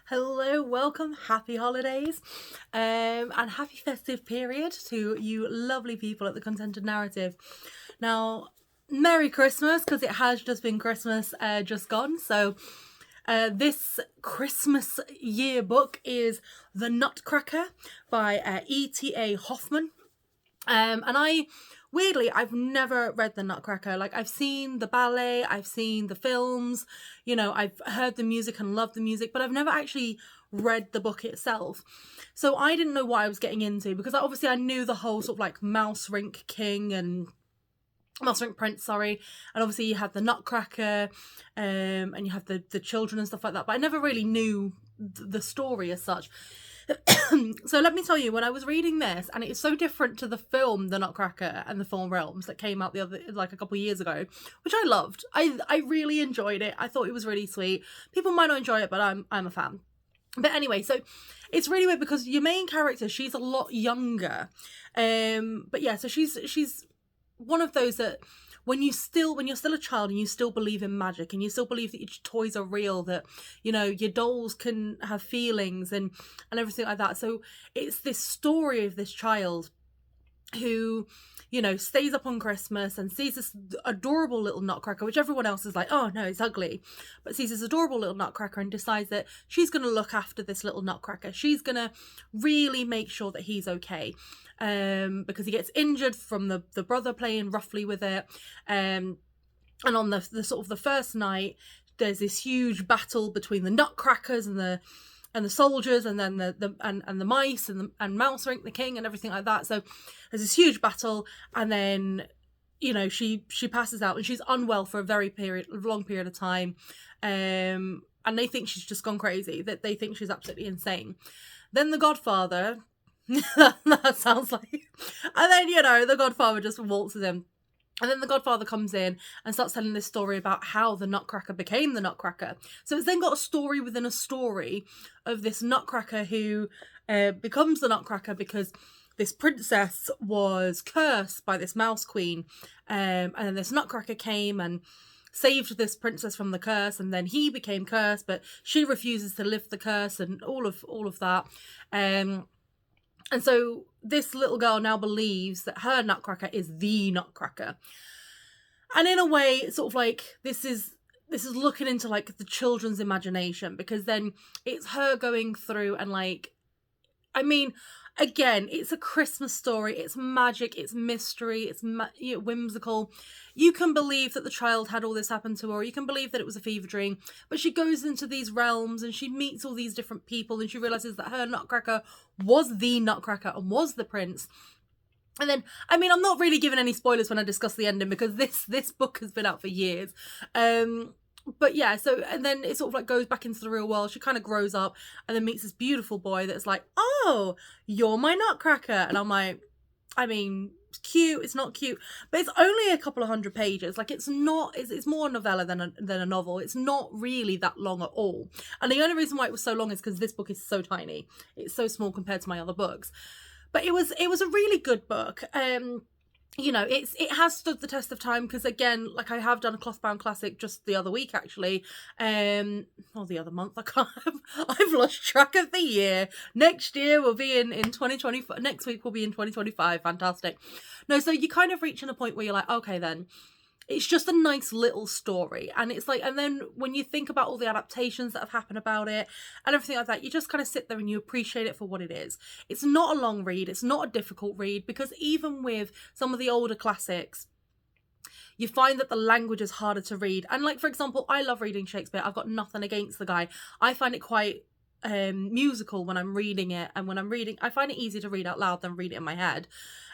Hello, welcome, happy holidays, and happy festive period to you lovely people at the Contented Narrative. Now, Merry Christmas, because it has just been Christmas just gone. So, this Christmas yearbook is The Nutcracker by E.T.A.Hoffman. Weirdly, I've never read The Nutcracker. Like, I've seen the ballet, I've seen the films, I've heard the music and loved the music, but I've never actually read the book itself. So I didn't know what I was getting into, because obviously I knew the whole sort of like Mouse Rink King and Mouse Rink Prince, sorry, and obviously you had the Nutcracker, and you have the children and stuff like that, but I never really knew the story as such. So let me tell you, when I was reading this, and it's so different to the film The Nutcracker and the Four Realms that came out a couple of years ago, which I loved. I really enjoyed it. I thought it was really sweet. People might not enjoy it, but I'm a fan. But anyway, so it's really weird because your main character, she's a lot younger. But yeah, so she's one of those that when you're still a child and you still believe in magic and you still believe that your toys are real, that your dolls can have feelings and everything like that. So it's this story of this child who stays up on Christmas and sees this adorable little Nutcracker, which everyone else is like, oh no, it's ugly, but sees this adorable little Nutcracker and decides that she's going to look after this little Nutcracker. She's going to really make sure that he's okay, because he gets injured from the brother playing roughly with it, and on the sort of the first night, there's this huge battle between the Nutcrackers and the soldiers, and then the mice and Mouse Rink the King and everything like that. So there's this huge battle, and then she passes out and she's unwell for a long period of time, and they think she's just gone crazy. That they think she's absolutely insane. Then the Godfather, that sounds like, and then the Godfather just waltzes in. And then the Godfather comes in and starts telling this story about how the Nutcracker became the Nutcracker. So it's then got a story within a story of this Nutcracker who becomes the Nutcracker because this princess was cursed by this mouse queen. And then this Nutcracker came and saved this princess from the curse, and then he became cursed, but she refuses to lift the curse and all of that. And so this little girl now believes that her Nutcracker is the Nutcracker. And in a way, it's sort of like this is looking into like the children's imagination, because then it's her going through and again, it's a Christmas story. It's magic. It's mystery. It's whimsical. You can believe that the child had all this happen to her, or you can believe that it was a fever dream. But she goes into these realms and she meets all these different people, and she realizes that her Nutcracker was the Nutcracker and was the prince. And then, I'm not really giving any spoilers when I discuss the ending, because this book has been out for years. But yeah, so, and then it sort of like goes back into the real world. She kind of grows up and then meets this beautiful boy that's like, oh, you're my Nutcracker. And I'm like, it's cute, it's not cute, but it's only a couple of 100 pages. Like, it's more a novella than a novel. It's not really that long at all. And the only reason why it was so long is because this book is so tiny. It's so small compared to my other books. But it was a really good book. It has stood the test of time, because again, like, I have done a cloth-bound classic just the other week, actually, or the other month. I've lost track of the year. Next year will be in 2025. Next week will be in 2025. Fantastic. No, so you kind of reaching a point where you're like, okay, then it's just a nice little story. And it's like, and then when you think about all the adaptations that have happened about it and everything like that, you just kind of sit there and you appreciate it for what it is. It's not a long read. It's not a difficult read, because even with some of the older classics, you find that the language is harder to read. And like, for example, I love reading Shakespeare. I've got nothing against the guy. I find it quite musical when I'm reading it, and when I'm reading, I find it easier to read out loud than read it in my head.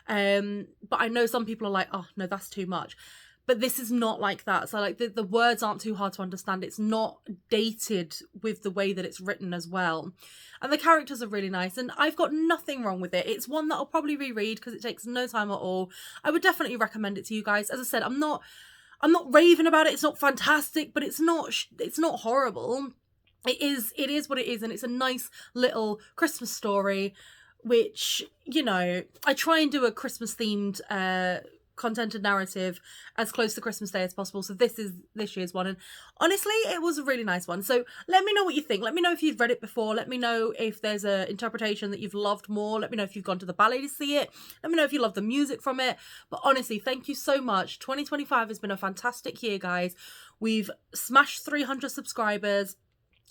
But I know some people are like, oh no, that's too much. But this is not like that. So like the words aren't too hard to understand. It's not dated with the way that it's written as well. And the characters are really nice. And I've got nothing wrong with it. It's one that I'll probably reread because it takes no time at all. I would definitely recommend it to you guys. As I said, I'm not raving about it. It's not fantastic, but it's not horrible. It is what it is. And it's a nice little Christmas story, which, I try and do a Christmas themed content and narrative as close to Christmas Day as possible. So this is this year's one, and honestly it was a really nice one. So let me know what you think. Let me know if you've read it before. Let me know if there's an interpretation that you've loved more. Let me know if you've gone to the ballet to see it. Let me know if you love the music from it. But honestly, thank you so much. 2025 has been a fantastic year, guys. We've smashed 300 subscribers.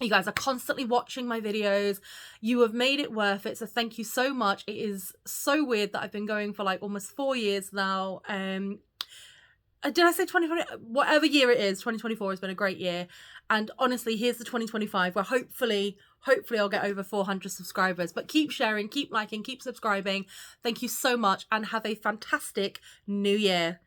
You guys are constantly watching my videos. You have made it worth it. So thank you so much. It is so weird that I've been going for like almost 4 years now. Did I say 2020? Whatever year it is, 2024 has been a great year. And honestly, here's the 2025 where hopefully I'll get over 400 subscribers. But keep sharing, keep liking, keep subscribing. Thank you so much and have a fantastic new year.